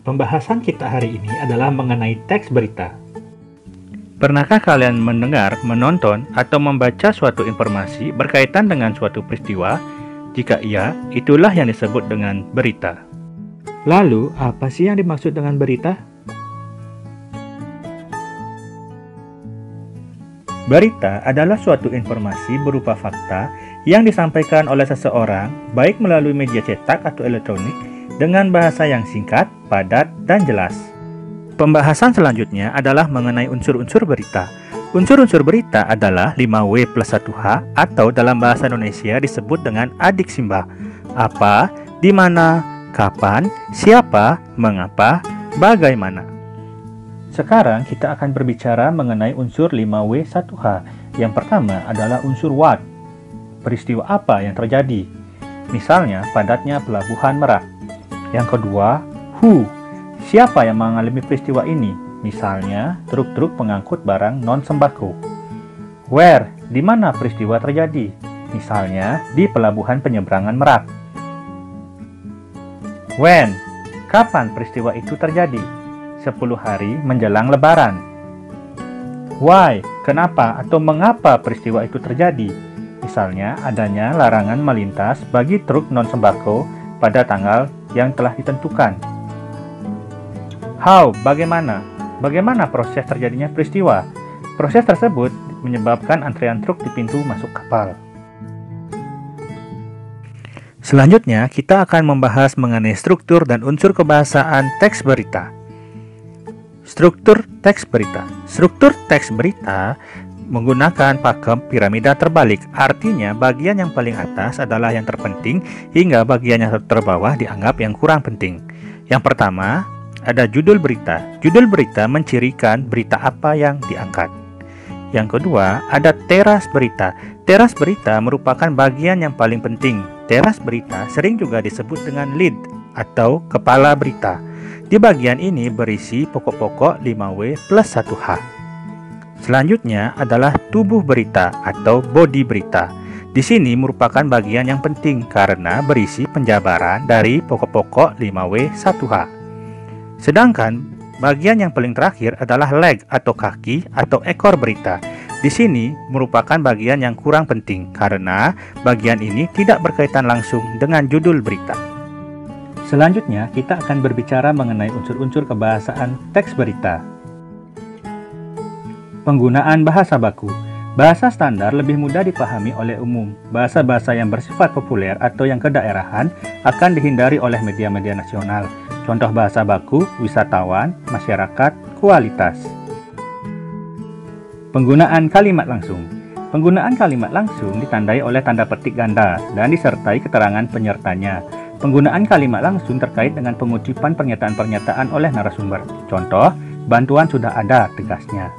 Pembahasan kita hari ini adalah mengenai teks berita. Pernahkah kalian mendengar, menonton, atau membaca suatu informasi berkaitan dengan suatu peristiwa? Jika iya, itulah yang disebut dengan berita. Lalu, apa sih yang dimaksud dengan berita? Berita adalah suatu informasi berupa fakta yang disampaikan oleh seseorang, baik melalui media cetak atau elektronik, dengan bahasa yang singkat, padat, dan jelas. Pembahasan selanjutnya adalah mengenai unsur-unsur berita. Unsur-unsur berita adalah 5W plus 1H atau dalam bahasa Indonesia disebut dengan adik simbah. Apa, di mana, kapan, siapa, mengapa, bagaimana. Sekarang kita akan berbicara mengenai unsur 5W 1H. Yang pertama adalah unsur what. Peristiwa apa yang terjadi? Misalnya padatnya pelabuhan Merak. Yang kedua, who. Siapa yang mengalami peristiwa ini? Misalnya, truk-truk pengangkut barang non-sembako. Where, di mana peristiwa terjadi? Misalnya, di pelabuhan penyeberangan Merak. When, kapan peristiwa itu terjadi? 10 hari menjelang Lebaran. Why, kenapa atau mengapa peristiwa itu terjadi? Misalnya, adanya larangan melintas bagi truk non-sembako pada tanggal yang telah ditentukan. How, bagaimana? Bagaimana proses terjadinya peristiwa? Proses tersebut menyebabkan antrean truk di pintu masuk kapal. Selanjutnya, kita akan membahas mengenai struktur dan unsur kebahasaan teks berita. Struktur teks berita. Struktur teks berita menggunakan pakem piramida terbalik. Artinya, bagian yang paling atas adalah yang terpenting hingga bagian yang terbawah dianggap yang kurang penting. Yang pertama, ada judul berita. Judul berita mencirikan berita apa yang diangkat. Yang kedua, ada teras berita. Teras berita merupakan bagian yang paling penting. Teras berita sering juga disebut dengan lead atau kepala berita. Di bagian ini berisi pokok-pokok 5W plus 1H. Selanjutnya adalah tubuh berita atau body berita. Di sini merupakan bagian yang penting karena berisi penjabaran dari pokok-pokok 5W 1H. Sedangkan bagian yang paling terakhir adalah leg atau kaki atau ekor berita. Di sini merupakan bagian yang kurang penting karena bagian ini tidak berkaitan langsung dengan judul berita. Selanjutnya kita akan berbicara mengenai unsur-unsur kebahasaan teks berita. Penggunaan bahasa baku. Bahasa standar lebih mudah dipahami oleh umum. Bahasa-bahasa yang bersifat populer atau yang kedaerahan akan dihindari oleh media-media nasional. Contoh bahasa baku, wisatawan, masyarakat, kualitas. Penggunaan kalimat langsung. Penggunaan kalimat langsung ditandai oleh tanda petik ganda dan disertai keterangan penyertanya. Penggunaan kalimat langsung terkait dengan pengutipan pernyataan-pernyataan oleh narasumber. Contoh, bantuan sudah ada, tegasnya.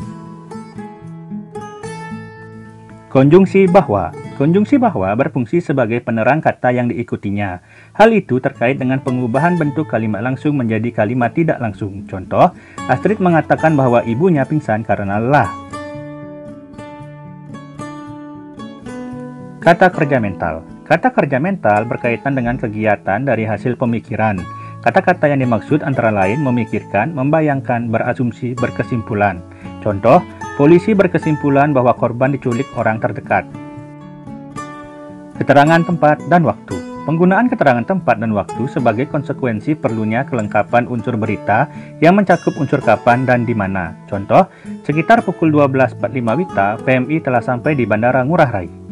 Konjungsi bahwa. Konjungsi bahwa berfungsi sebagai penerang kata yang diikutinya. Hal itu terkait dengan pengubahan bentuk kalimat langsung menjadi kalimat tidak langsung. Contoh, Astrid mengatakan bahwa ibunya pingsan karena lelah. Kata kerja mental. Kata kerja mental berkaitan dengan kegiatan dari hasil pemikiran. Kata-kata yang dimaksud antara lain memikirkan, membayangkan, berasumsi, berkesimpulan. Contoh, polisi berkesimpulan bahwa korban diculik orang terdekat. Keterangan tempat dan waktu. Penggunaan keterangan tempat dan waktu sebagai konsekuensi perlunya kelengkapan unsur berita yang mencakup unsur kapan dan di mana. Contoh, sekitar pukul 12.45 WITA, PMI telah sampai di Bandara Ngurah Rai.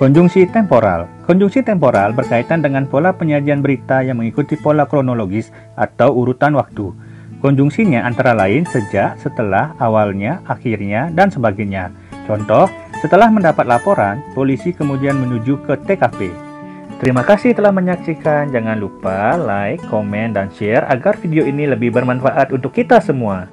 Konjungsi temporal. Konjungsi temporal berkaitan dengan pola penyajian berita yang mengikuti pola kronologis atau urutan waktu. Konjungsinya antara lain sejak, setelah, awalnya, akhirnya, dan sebagainya. Contoh, setelah mendapat laporan, polisi kemudian menuju ke TKP. Terima kasih telah menyaksikan. Jangan lupa like, komen, dan share agar video ini lebih bermanfaat untuk kita semua.